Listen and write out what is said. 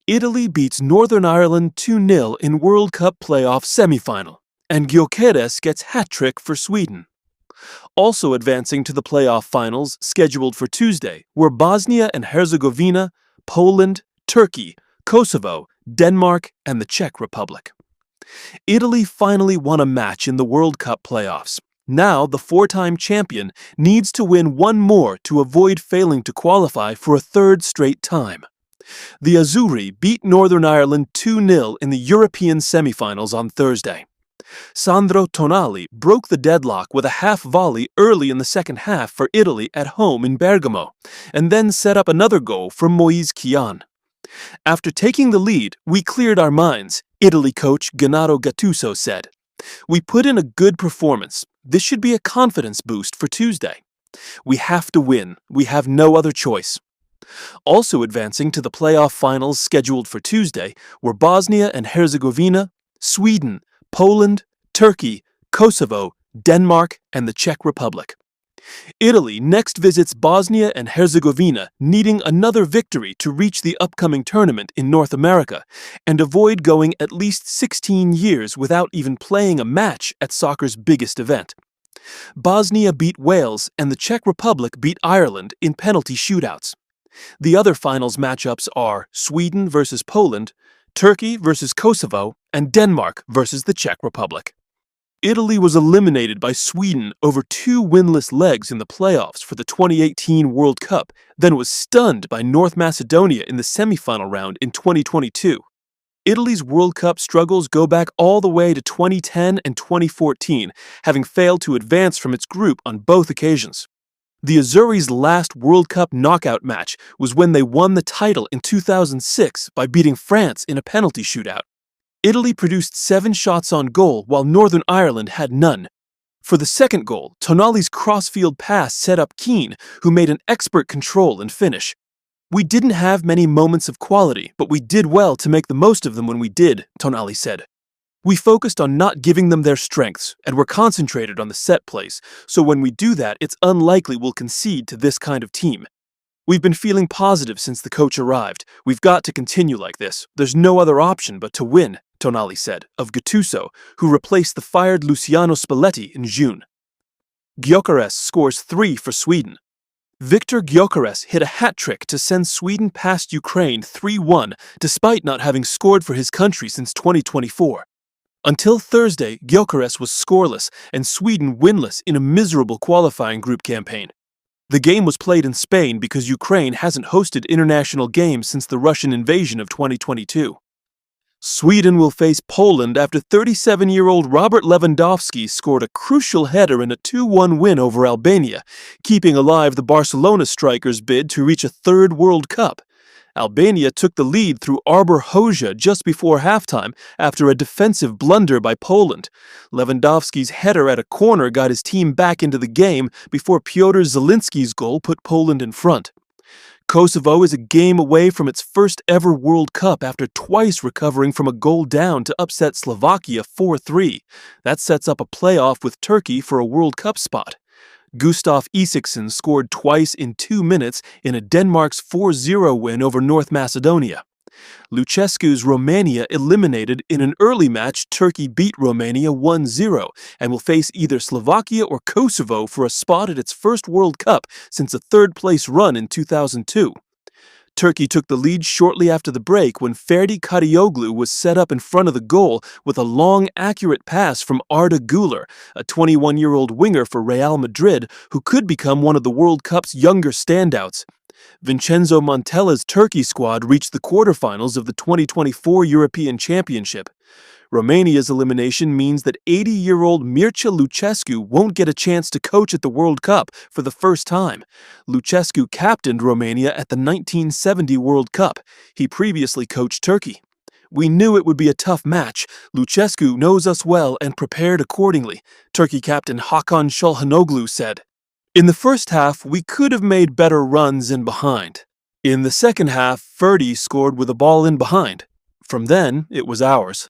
Italy beats Northern Ireland 2-0 in World Cup playoff semifinal, and Gyökeres gets hat-trick for Sweden. Also advancing to the playoff finals, scheduled for Tuesday, were Bosnia and Herzegovina, Poland, Turkey, Kosovo, Denmark, and the Czech Republic. Italy finally won a match in the World Cup playoffs. Now, the four-time champion needs to win one more to avoid failing to qualify for a third straight time. The Azzurri beat Northern Ireland 2-0 in the European semifinals on Thursday. Sandro Tonali broke the deadlock with a half-volley early in the second half for Italy at home in Bergamo, and then set up another goal from Moise Kean. After taking the lead, we cleared our minds, Italy coach Gennaro Gattuso said. We put in a good performance. This should be a confidence boost for Tuesday. We have to win. We have no other choice. Also advancing to the playoff finals scheduled for Tuesday were Bosnia and Herzegovina, Sweden, Poland, Turkey, Kosovo, Denmark, and the Czech Republic. Italy next visits Bosnia and Herzegovina, needing another victory to reach the upcoming tournament in North America and avoid going at least 16 years without even playing a match at soccer's biggest event. Bosnia beat Wales and the Czech Republic beat Ireland in penalty shootouts. The other finals matchups are Sweden versus Poland, Turkey versus Kosovo, and Denmark versus the Czech Republic. Italy was eliminated by Sweden over 2 winless legs in the playoffs for the 2018 World Cup, then was stunned by North Macedonia in the semifinal round in 2022. Italy's World Cup struggles go back all the way to 2010 and 2014, having failed to advance from its group on both occasions. The Azzurri's last World Cup knockout match was when they won the title in 2006 by beating France in a penalty shootout. Italy produced 7 shots on goal while Northern Ireland had none. For the second goal, Tonali's crossfield pass set up Keane, who made an expert control and finish. We didn't have many moments of quality, but we did well to make the most of them when we did, Tonali said. We focused on not giving them their strengths, and were concentrated on the set plays, so when we do that, it's unlikely we'll concede to this kind of team. We've been feeling positive since the coach arrived. We've got to continue like this. There's no other option but to win, Tonali said, of Gattuso, who replaced the fired Luciano Spalletti in June. Gyökeres scores 3 for Sweden. Victor Gyökeres hit a hat-trick to send Sweden past Ukraine 3-1, despite not having scored for his country since 2024. Until Thursday, Gyökeres was scoreless and Sweden winless in a miserable qualifying group campaign. The game was played in Spain because Ukraine hasn't hosted international games since the Russian invasion of 2022. Sweden will face Poland after 37-year-old Robert Lewandowski scored a crucial header in a 2-1 win over Albania, keeping alive the Barcelona strikers' bid to reach a third World Cup. Albania took the lead through Arbor Hoxha just before halftime after a defensive blunder by Poland. Lewandowski's header at a corner got his team back into the game before Piotr Zielinski's goal put Poland in front. Kosovo is a game away from its first ever World Cup after twice recovering from a goal down to upset Slovakia 4-3. That sets up a playoff with Turkey for a World Cup spot. Gustav Isaksen scored twice in 2 minutes in a Denmark's 4-0 win over North Macedonia. Lucescu's Romania eliminated in an early match. Turkey beat Romania 1-0 and will face either Slovakia or Kosovo for a spot at its first World Cup since a third-place run in 2002. Turkey took the lead shortly after the break when Ferdi Karagioglu was set up in front of the goal with a long, accurate pass from Arda Güler, a 21-year-old winger for Real Madrid who could become one of the World Cup's younger standouts. Vincenzo Montella's Turkey squad reached the quarterfinals of the 2024 European Championship. Romania's elimination means that 80-year-old Mircea Lucescu won't get a chance to coach at the World Cup for the first time. Lucescu captained Romania at the 1970 World Cup. He previously coached Turkey. We knew it would be a tough match. Lucescu knows us well and prepared accordingly, Turkey captain Hakan Çalhanoğlu said. In the first half, we could have made better runs in behind. In the second half, Ferdi scored with a ball in behind. From then, it was ours.